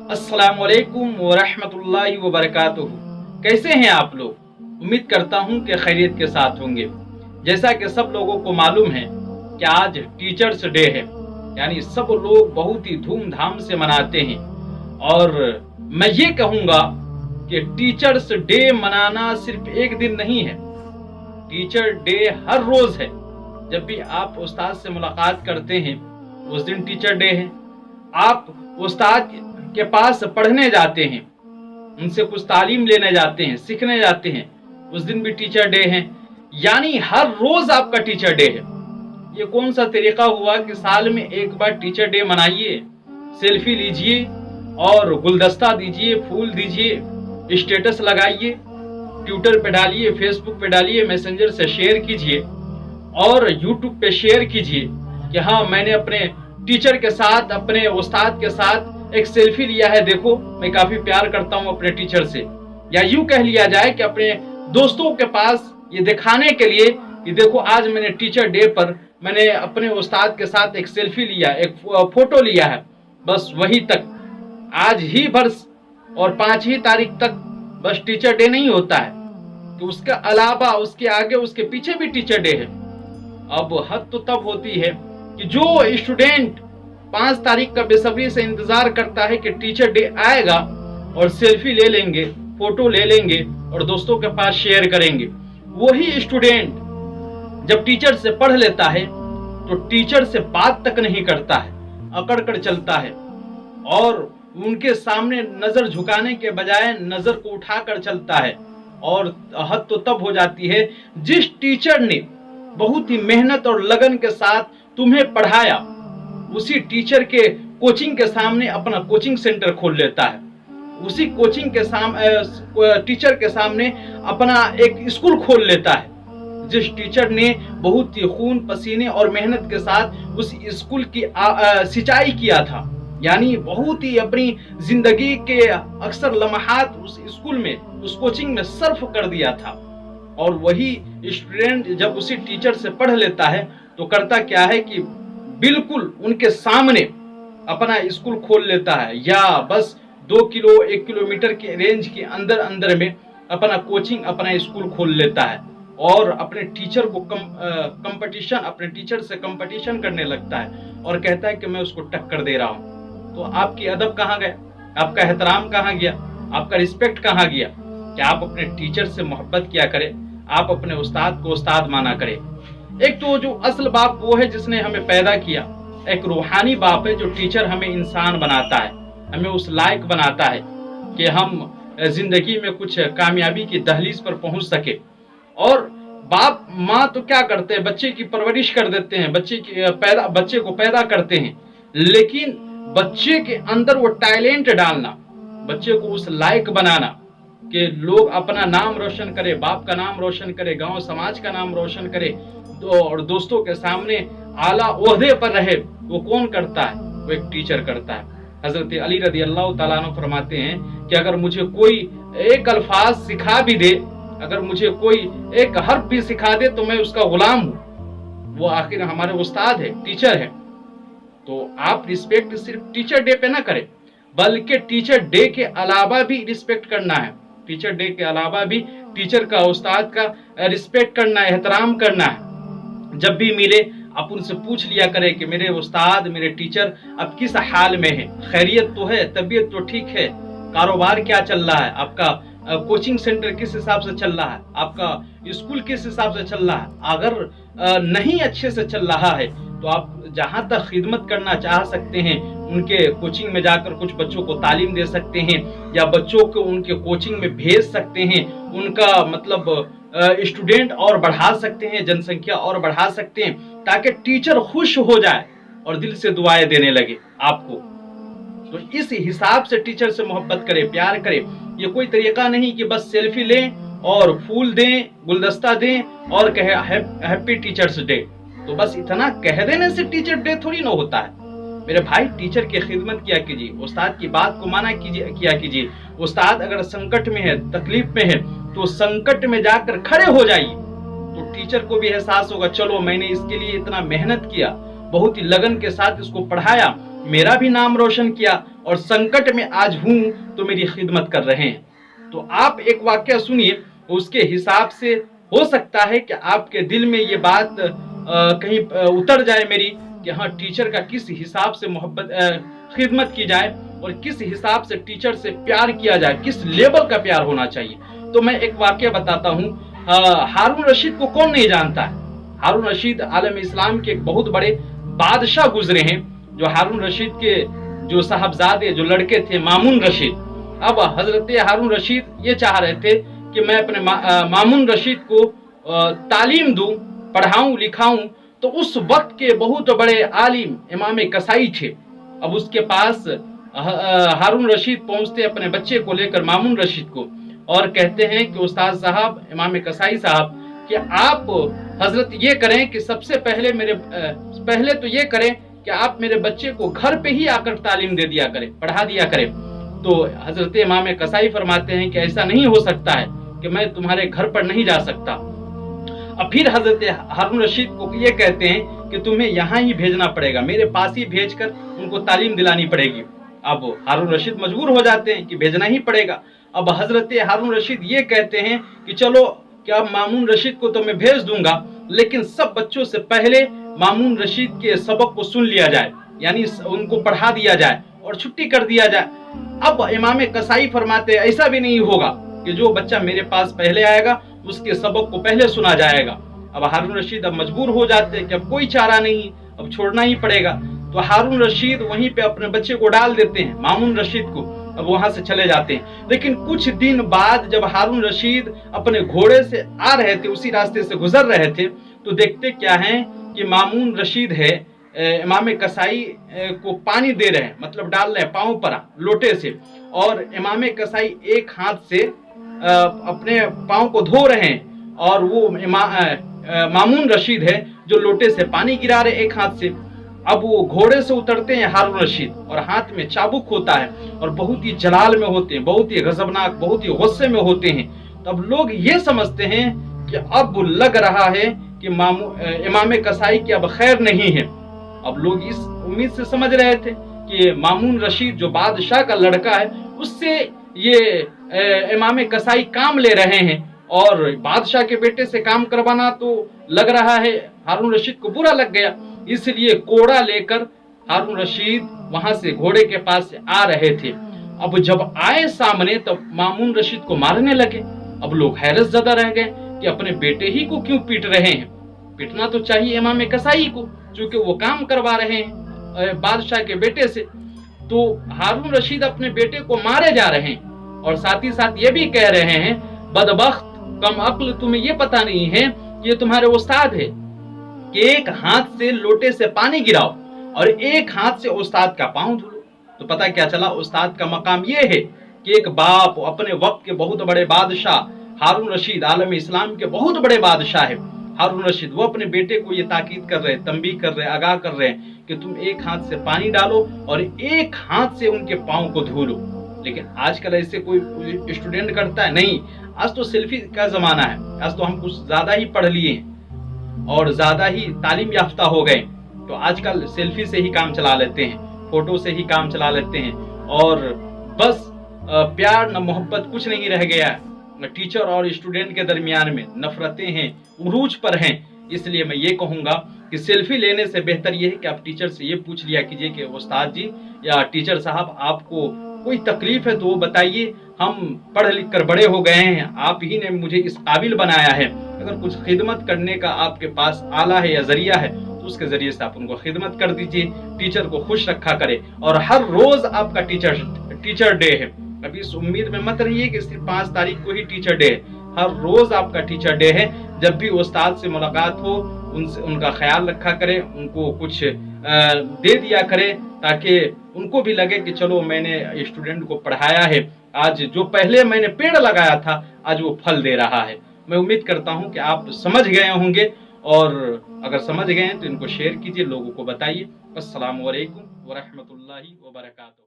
अस्सलाम वालेकुम वरहमतुल्लाहि वबरकातुहू। कैसे हैं आप लोग? उम्मीद करता हूं कि खैरियत के साथ होंगे। जैसा कि सब लोगों को मालूम है कि आज टीचर्स डे है, यानी सब लोग बहुत ही धूमधाम से मनाते हैं। और मैं ये कहूँगा कि टीचर्स डे मनाना सिर्फ एक दिन नहीं है, टीचर डे हर रोज़ है। जब भी आप उस्ताद से मुलाकात करते हैं उस दिन टीचर डे है। आप उस्ताद के पास पढ़ने जाते हैं, उनसे कुछ तालीम लेने जाते हैं, सीखने जाते हैं, उस दिन भी टीचर डे है। यानी हर रोज आपका टीचर डे है। ये कौन सा तरीका हुआ कि साल में एक बार टीचर डे मनाइए, सेल्फी लीजिए और गुलदस्ता दीजिए, फूल दीजिए, स्टेटस लगाइए, ट्विटर पे डालिए, फेसबुक पे डालिए, मैसेंजर से शेयर कीजिए और यूट्यूब पे शेयर कीजिए कि हाँ, मैंने अपने टीचर के साथ, अपने उस्ताद के साथ एक सेल्फी लिया है, देखो मैं काफी प्यार करता हूँ अपने टीचर से। या यूं कह लिया जाए कि अपने दोस्तों के पास ये दिखाने के लिए कि देखो आज मैंने टीचर डे पर मैंने अपने उस्ताद के साथ एक सेल्फी लिया, एक फोटो लिया है। बस वही तक, आज ही बस और 5 ही तारीख तक बस टीचर डे नहीं होता है कि उसके अलावा उसके आगे उसके पीछे भी टीचर डे है। अब हद तो तब होती है कि जो स्टूडेंट 5 तारीख का बेसब्री से इंतजार करता है कि टीचर डे आएगा और सेल्फी ले लेंगे, फोटो ले लेंगे और दोस्तों के पास शेयर करेंगे, वही स्टूडेंट जब टीचर से पढ़ लेता है तो टीचर से बात तक नहीं करता है, अकड़ कर चलता है और उनके सामने नजर झुकाने के बजाय नजर को उठाकर चलता है। और हद तो तब हो जाती है जिस टीचर ने बहुत ही मेहनत और लगन के साथ तुम्हें पढ़ाया, उसी टीचर के कोचिंग के सामने अपना कोचिंग सेंटर खोल लेता है, उसी कोचिंग के सामने टीचर के सामने अपना एक स्कूल खोल लेता है। जिस टीचर ने बहुत ही खून पसीने और मेहनत के साथ उस स्कूल की सिंचाई किया था, यानी बहुत ही अपनी जिंदगी के अक्सर लम्हात उस स्कूल में, उस कोचिंग में सर्फ कर दिया था। और वही स्टूडेंट जब उसी टीचर से पढ़ लेता है तो करता क्या है कि बिल्कुल उनके सामने अपना स्कूल खोल लेता है, या बस 2 किलो 1 किलोमीटर के रेंज के अंदर अंदर में अपना कोचिंग, अपना स्कूल खोल लेता है और अपने टीचर को कंपटीशन, अपने टीचर से कंपटीशन करने लगता है और कहता है कि मैं उसको टक्कर दे रहा हूँ। तो आपकी अदब कहाँ गया, आपका एहतराम कहाँ गया, आपका रिस्पेक्ट कहाँ गया कि आप अपने टीचर से मोहब्बत किया करें, आप अपने उस्ताद को उस्ताद माना करें। एक तो जो असल बाप वो है जिसने हमें पैदा किया, एक रूहानी बाप है जो टीचर हमें इंसान बनाता है, हमें उस लायक बनाता है कि हम जिंदगी में कुछ कामयाबी की दहलीज पर पहुंच सके। और बाप माँ तो क्या करते हैं, बच्चे की परवरिश कर देते हैं, बच्चे को पैदा करते हैं, लेकिन बच्चे के अंदर वो टैलेंट डालना, बच्चे को उस लायक बनाना कि लोग अपना नाम रोशन करे, बाप का नाम रोशन करे, गांव समाज का नाम रोशन करे और दोस्तों के सामने आला ओहदे पर रहे, वो कौन करता है? वो एक टीचर करता है। हजरत अली रदी अल्लाह तआला अन्हु फरमाते हैं कि अगर मुझे कोई एक अल्फाज सिखा भी दे, अगर मुझे कोई एक हर्फ भी सिखा दे तो मैं उसका गुलाम हूँ। वो आखिर हमारे उस्ताद है, टीचर है। तो आप रिस्पेक्ट सिर्फ टीचर डे पे ना करें, बल्कि टीचर डे के अलावा भी रिस्पेक्ट करना है। टीचर डे के अलावा भी टीचर का, उस्ताद का रिस्पेक्ट करना है, एहतराम करना है। जब भी मिले आप उनसे पूछ लिया करें कि मेरे उस्ताद, मेरे टीचर अब किस हाल में है, खैरियत तो है, तबीयत तो ठीक है, कारोबार क्या चल रहा है, आपका कोचिंग सेंटर किस हिसाब से चल रहा है, आपका स्कूल किस हिसाब से चल रहा है। अगर नहीं अच्छे से चल रहा है तो आप जहां तक खिदमत करना चाह सकते हैं, उनके कोचिंग में जाकर कुछ बच्चों को तालीम दे सकते हैं या बच्चों को उनके कोचिंग में भेज सकते हैं, उनका मतलब स्टूडेंट और बढ़ा सकते हैं, जनसंख्या और बढ़ा सकते हैं, ताकि टीचर खुश हो जाए और दिल से दुआएं देने लगे आपको। तो इस हिसाब से टीचर से मोहब्बत करें, प्यार करें। ये कोई तरीका नहीं कि बस सेल्फी लें और फूल दें, गुलदस्ता दें और कहे हैप्पी टीचर्स डे। तो बस इतना कह देने से टीचर डे थोड़ी ना होता है। मेरे भाई, टीचर की खिदमत किया कीजिए, उस्ताद की बात को माना किया कीजिए। उस्ताद अगर संकट में है, तकलीफ में है, तो संकट में जाकर खड़े हो जाइए, तो टीचर को भी एहसास होगा, चलो मैंने इसके लिए इतना मेहनत किया, बहुत ही लगन के साथ इसको पढ़ाया, मेरा भी नाम रोशन किया, और संकट में आज हूँ तो मेरी खिदमत कर रहे हैं। तो आप एक वाक्य सुनिए, उसके हिसाब से हो सकता है कि आपके दिल में ये बात कहीं उतर जाए मेरी, कि हाँ टीचर का किस हिसाब से खिदमत की जाए और किस हिसाब से टीचर से प्यार किया जाए, किस लेवल का प्यार होना चाहिए। तो मैं एक वाक्य बताता हूँ। हारून रशीद को कौन नहीं जानता है? हारून रशीद आलम इस्लाम के एक बहुत बड़े बादशाह गुजरे हैं। जो हारून रशीद के जो साहबजादे जो लड़के थे मामून रशीद, अब हजरत हारून रशीद ये चाह रहे थे कि मैं अपने मामून रशीद को तालीम दूं, पढ़ाऊं लिखाऊं। तो उस वक्त के बहुत बड़े आलिम इमाम कसाई थे। अब उसके पास हारून रशीद पहुंचते अपने बच्चे को लेकर मामून रशीद को, और कहते हैं कि उस्ताद साहब, इमाम कसाई साहब, कि आप हजरत ये करें कि सबसे पहले तो ये करें कि आप मेरे बच्चे को घर पे ही आकर तालीम दे दिया करें, पढ़ा दिया करें। तो हजरत इमाम कसाई फरमाते हैं कि ऐसा नहीं हो सकता है कि मैं तुम्हारे घर पर नहीं जा सकता। अब फिर हजरत हारून रशीद को ये कहते हैं कि तुम्हें यहाँ ही भेजना पड़ेगा, मेरे पास ही भेजकर उनको तालीम दिलानी पड़ेगी। अब हारून रशीद मजबूर हो जाते हैं कि भेजना ही पड़ेगा। अब हजरत हारून रशीद ये कहते हैं कि चलो क्या मामून रशीद को तो मैं भेज दूंगा, लेकिन सब बच्चों से पहले मामून रशीद के सबक को सुन लिया जाए, यानी उनको पढ़ा दिया जाए और छुट्टी कर दिया जाए। अब इमाम कसाई फरमाते हैं ऐसा भी नहीं होगा कि जो बच्चा मेरे पास पहले आएगा उसके सबक को पहले सुना जाएगा। अब हारून रशीद अब मजबूर हो जाते हैं कि अब कोई चारा नहीं, अब छोड़ना ही पड़ेगा। तो हारून रशीद वहीं पे अपने बच्चे को डाल देते हैं, मामून रशीद को, अब वहां से चले जाते हैं। लेकिन कुछ दिन बाद जब हारून रशीद अपने घोड़े से आ रहे थे, उसी रास्ते से गुजर रहे थे, तो देखते क्या है कि मामून रशीद है इमाम कसाई को पानी दे रहे हैं, मतलब डाल रहे हैं पाँव पर लोटे से, और इमाम कसाई एक हाथ से अपने पाँव को धो रहे हैं, और वो मामून रशीद है जो लोटे से पानी गिरा रहे एक हाथ से। अब वो घोड़े से उतरते हैं हारून रशीद, और हाथ में चाबुक होता है, और बहुत ही जलाल में होते हैं, बहुत ही गजबनाक, बहुत ही गुस्से में होते हैं। तब लोग ये समझते हैं कि अब लग रहा है कि इमाम कसाई की अब खैर नहीं है। अब लोग इस उम्मीद से समझ रहे थे कि मामून रशीद जो बादशाह का लड़का है उससे ये इमाम कसाई काम ले रहे हैं, और बादशाह के बेटे से काम करवाना तो लग रहा है हारून रशीद को बुरा लग गया। इसलिए कोड़ा लेकर हारून रशीद वहां से घोड़े के पास से आ रहे थे। अब जब आए सामने तब मामून रशीद को मारने लगे। अब लोग हैरत ज़दा रह गए कि अपने बेटे ही को क्यों पीट रहे हैं, पीटना तो चाहिए इमाम कसाई को, क्योंकि वो काम करवा रहे हैं बादशाह के बेटे से। तो हारून रशीद अपने बेटे को मारे जा रहे हैं, और साथ ही साथ ये भी कह रहे हैं, बदबख्त कम अक्ल, तुम्हें ये पता नहीं है कि ये तुम्हारे उस्ताद है, कि एक हाथ से लोटे से पानी गिराओ और एक हाथ से उस्ताद का पाँव धुलो। तो पता क्या चला, उस्ताद का मकाम ये है कि एक बाप अपने वक्त के बहुत बड़े बादशाह हारून रशीद आलम इस्लाम के बहुत बड़े बादशाह है हारून रशीद, वो अपने बेटे को ये ताकीद कर रहे हैं, तंबीह कर रहे हैं, आगाह कर रहे हैं कि तुम एक हाथ से पानी डालो और एक हाथ से उनके पाँव को धो लो। लेकिन आजकल ऐसे कोई स्टूडेंट करता है? नहीं। आज तो सेल्फी का जमाना है, आज तो हम कुछ ज्यादा ही पढ़ लिए हैं और ज्यादा ही तालीम याफ्ता हो गए, तो आजकल सेल्फी से ही काम चला लेते हैं, फोटो से ही काम चला लेते हैं, और बस प्यार न मोहब्बत कुछ नहीं रह गया है। टीचर और स्टूडेंट के दरमियान में नफरतें हैं, उरूज पर हैं। इसलिए मैं ये कहूँगा कि सेल्फी लेने से बेहतर ये है कि आप टीचर से ये पूछ लिया कीजिए कि उस्ताद जी या टीचर साहब आपको कोई तकलीफ है तो वो बताइए, हम पढ़ लिख कर बड़े हो गए हैं, आप ही ने मुझे इस काबिल बनाया है, अगर कुछ खिदमत करने का आपके पास आला है या जरिया है तो उसके जरिए से आप उनको खिदमत कर दीजिए, टीचर को खुश रखा करे। और हर रोज आपका टीचर डे है, अभी इस उम्मीद में मत रहिए कि सिर्फ 5 तारीख को ही टीचर डे है, हर रोज आपका टीचर डे है। जब भी उस्ताद से मुलाकात हो उनसे उनका ख्याल रखा करें, उनको कुछ दे दिया करें, ताकि उनको भी लगे कि चलो मैंने स्टूडेंट को पढ़ाया है, आज जो पहले मैंने पेड़ लगाया था आज वो फल दे रहा है। मैं उम्मीद करता हूं कि आप समझ गए होंगे, और अगर समझ गए हैं तो इनको शेयर कीजिए, लोगों को बताइए। अस्सलामु अलैकुम व रहमतुल्लाहि व बरकातहू।